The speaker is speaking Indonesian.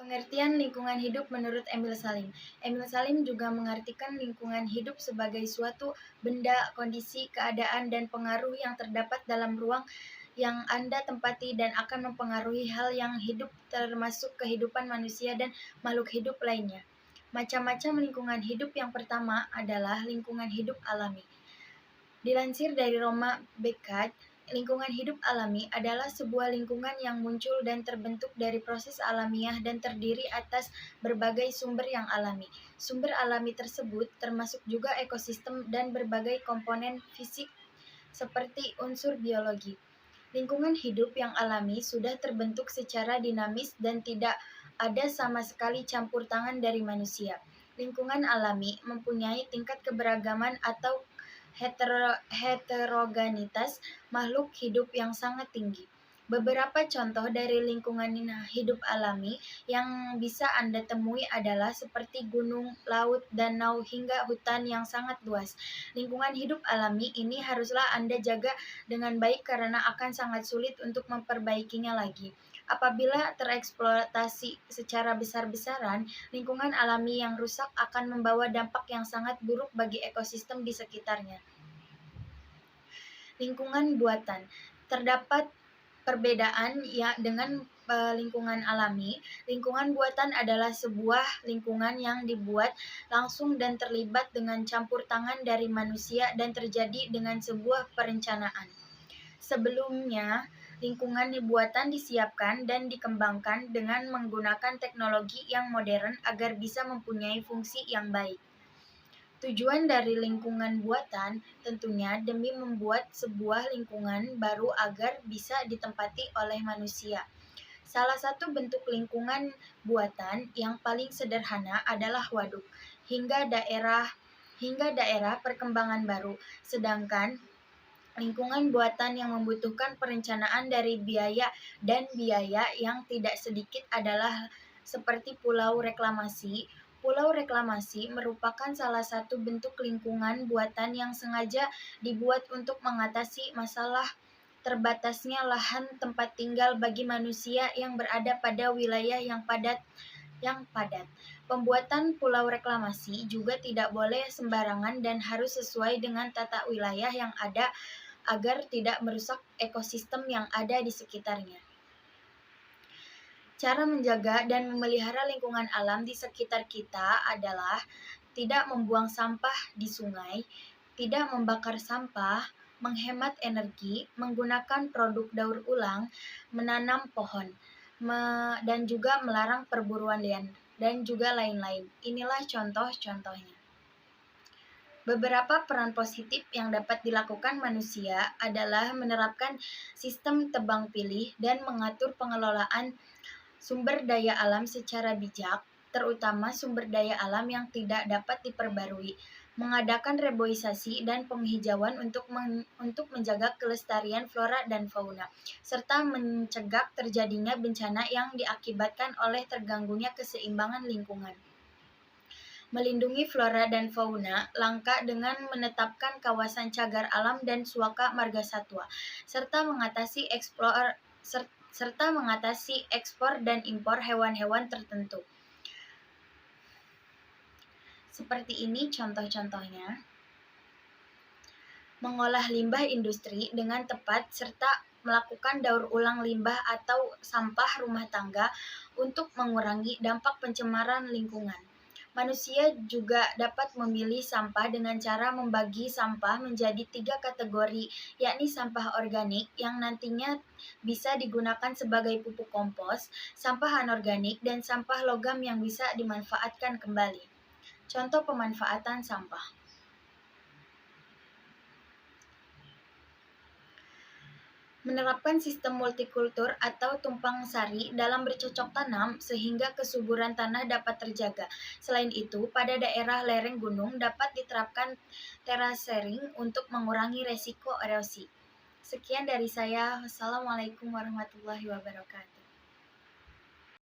Pengertian lingkungan hidup menurut Emil Salim. Emil Salim juga mengartikan lingkungan hidup sebagai suatu benda, kondisi, keadaan, dan pengaruh yang terdapat dalam ruang yang Anda tempati dan akan mempengaruhi hal yang hidup termasuk kehidupan manusia dan makhluk hidup lainnya. Macam-macam lingkungan hidup yang pertama adalah lingkungan hidup alami. Dilansir dari Roma Beckett, lingkungan hidup alami adalah sebuah lingkungan yang muncul dan terbentuk dari proses alamiah dan terdiri atas berbagai sumber yang alami. Sumber alami tersebut termasuk juga ekosistem dan berbagai komponen fisik seperti unsur biologi. Lingkungan hidup yang alami sudah terbentuk secara dinamis dan tidak ada sama sekali campur tangan dari manusia. Lingkungan alami mempunyai tingkat keberagaman atau heterogenitas makhluk hidup yang sangat tinggi. Beberapa contoh dari lingkungan hidup alami yang bisa Anda temui adalah seperti gunung, laut, danau, hingga hutan yang sangat luas. Lingkungan hidup alami ini haruslah Anda jaga dengan baik karena akan sangat sulit untuk memperbaikinya lagi. Apabila tereksploitasi secara besar-besaran, lingkungan alami yang rusak akan membawa dampak yang sangat buruk bagi ekosistem di sekitarnya. Lingkungan buatan. Terdapat perbedaan ya dengan lingkungan alami. Lingkungan buatan adalah sebuah lingkungan yang dibuat langsung dan terlibat dengan campur tangan dari manusia dan terjadi dengan sebuah perencanaan. Sebelumnya, lingkungan buatan disiapkan dan dikembangkan dengan menggunakan teknologi yang modern agar bisa mempunyai fungsi yang baik. Tujuan dari lingkungan buatan tentunya demi membuat sebuah lingkungan baru agar bisa ditempati oleh manusia. Salah satu bentuk lingkungan buatan yang paling sederhana adalah waduk hingga daerah perkembangan baru. Sedangkan lingkungan buatan yang membutuhkan perencanaan dari biaya yang tidak sedikit adalah seperti pulau reklamasi. Pulau reklamasi merupakan salah satu bentuk lingkungan buatan yang sengaja dibuat untuk mengatasi masalah terbatasnya lahan tempat tinggal bagi manusia yang berada pada wilayah yang padat. Pembuatan pulau reklamasi juga tidak boleh sembarangan dan harus sesuai dengan tata wilayah yang ada agar tidak merusak ekosistem yang ada di sekitarnya. Cara menjaga dan memelihara lingkungan alam di sekitar kita adalah tidak membuang sampah di sungai, tidak membakar sampah, menghemat energi, menggunakan produk daur ulang, menanam pohon, dan juga melarang perburuan liar, dan juga lain-lain. Inilah contoh-contohnya. Beberapa peran positif yang dapat dilakukan manusia adalah menerapkan sistem tebang pilih dan mengatur pengelolaan sumber daya alam secara bijak, terutama sumber daya alam yang tidak dapat diperbarui, mengadakan reboisasi dan penghijauan untuk menjaga kelestarian flora dan fauna, serta mencegah terjadinya bencana yang diakibatkan oleh terganggunya keseimbangan lingkungan. Melindungi flora dan fauna langka dengan menetapkan kawasan cagar alam dan suaka margasatwa, serta mengatasi ekspor dan impor hewan-hewan tertentu. Seperti ini contoh-contohnya. Mengolah limbah industri dengan tepat serta melakukan daur ulang limbah atau sampah rumah tangga untuk mengurangi dampak pencemaran lingkungan. Manusia juga dapat memilih sampah dengan cara membagi sampah menjadi 3 kategori, yakni sampah organik yang nantinya bisa digunakan sebagai pupuk kompos, sampah anorganik, dan sampah logam yang bisa dimanfaatkan kembali. Contoh pemanfaatan sampah. Menerapkan sistem multikultur atau tumpang sari dalam bercocok tanam sehingga kesuburan tanah dapat terjaga. Selain itu, pada daerah lereng gunung dapat diterapkan terasering untuk mengurangi resiko erosi. Sekian dari saya. Wassalamualaikum warahmatullahi wabarakatuh.